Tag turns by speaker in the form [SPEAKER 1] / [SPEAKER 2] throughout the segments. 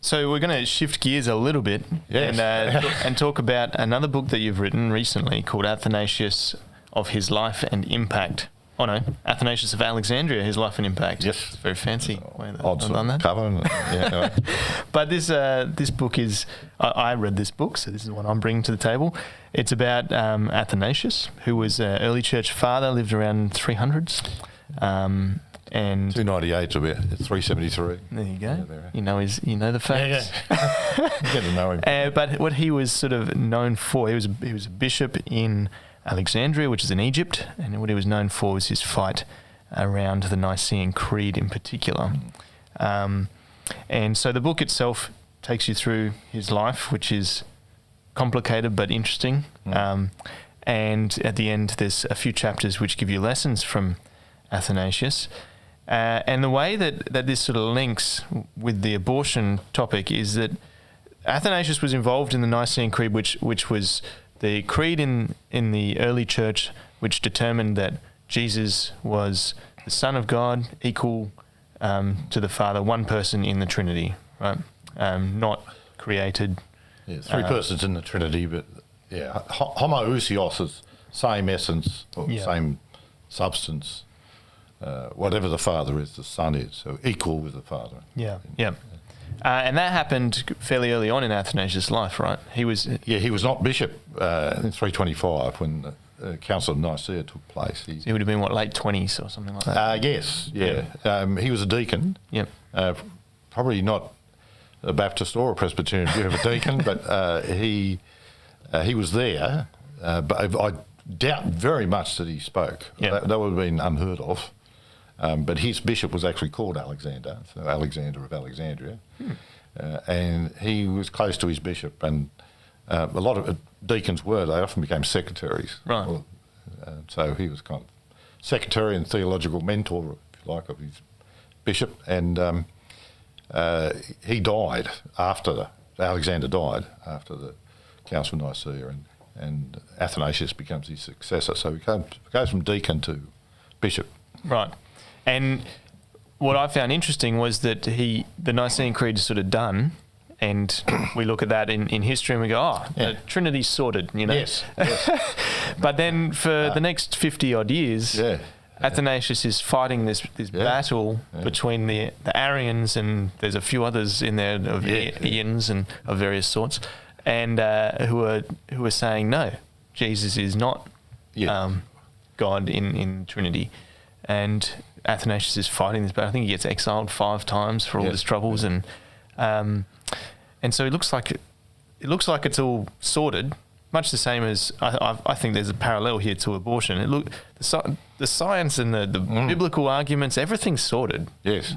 [SPEAKER 1] So we're going to shift gears a little bit and talk about another book that you've written recently called Athanasius of His Life and Impact. Oh no, Athanasius of Alexandria, His Life and Impact.
[SPEAKER 2] Yes.
[SPEAKER 1] It's very fancy way that
[SPEAKER 2] Odds
[SPEAKER 1] I've done that.
[SPEAKER 2] cover. Anyway.
[SPEAKER 1] But this book is, I read this book, so this is what I'm bringing to the table. It's about Athanasius, who was an early church father, lived around 300s. And
[SPEAKER 2] 298 to about 373.
[SPEAKER 1] there you go.
[SPEAKER 2] Yeah, there.
[SPEAKER 1] You know the facts.
[SPEAKER 2] Get to know him.
[SPEAKER 1] But what he was sort of known for, he was a bishop in Alexandria, which is in Egypt, and what he was known for was his fight around the Nicene Creed in particular. And so the book itself takes you through his life, which is complicated but interesting. And at the end, there's a few chapters which give you lessons from Athanasius. And the way that this sort of links with the abortion topic is that Athanasius was involved in the Nicene Creed, which was the creed in the early church, which determined that Jesus was the Son of God, equal to the Father, one person in the Trinity, right? Not created.
[SPEAKER 2] Yeah, three persons in the Trinity, but homoousios is same essence or same substance. Whatever the Father is, the Son is, so equal with the Father.
[SPEAKER 1] Yeah. And that happened fairly early on in Athanasius' life, right? He was
[SPEAKER 2] not bishop in 325 when the Council of Nicaea took place.
[SPEAKER 1] He would have been, late 20s or something like that?
[SPEAKER 2] Yes, yeah. He was a deacon.
[SPEAKER 1] Yep.
[SPEAKER 2] Probably not a Baptist or a Presbyterian view of a deacon, but he was there. But I doubt very much that he spoke.
[SPEAKER 1] Yep.
[SPEAKER 2] That would have been unheard of. But his bishop was actually called Alexander, so Alexander of Alexandria. And he was close to his bishop, and a lot of deacons they often became secretaries.
[SPEAKER 1] Right.
[SPEAKER 2] So he was kind of secretary and theological mentor, if you like, of his bishop. And he died Alexander died after the Council of Nicaea, and Athanasius becomes his successor. So he goes from deacon to bishop.
[SPEAKER 1] Right. And what I found interesting was that the Nicene Creed is sort of done, and we look at that in history and we go, the Trinity's sorted,
[SPEAKER 2] Yes.
[SPEAKER 1] But then for the next 50-odd years, Athanasius is fighting this battle between the Arians, and there's a few others in there of Ians and of various sorts, and who are saying, no, Jesus is not God in Trinity. And Athanasius is fighting this battle. I think he gets exiled 5 times for all his troubles, and so it looks like it's all sorted. Much the same as I think there's a parallel here to abortion. The science and the biblical arguments, everything's sorted.
[SPEAKER 2] Yes.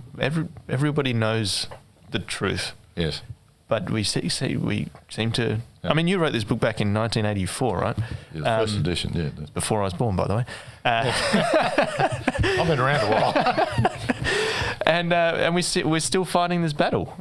[SPEAKER 1] Everybody knows the truth.
[SPEAKER 2] Yes.
[SPEAKER 1] But we seem to. I mean, you wrote this book back in 1984, right?
[SPEAKER 2] Yeah, first edition. Yeah.
[SPEAKER 1] Before I was born, by the way.
[SPEAKER 2] I've been around a while.
[SPEAKER 1] And we're still fighting this battle.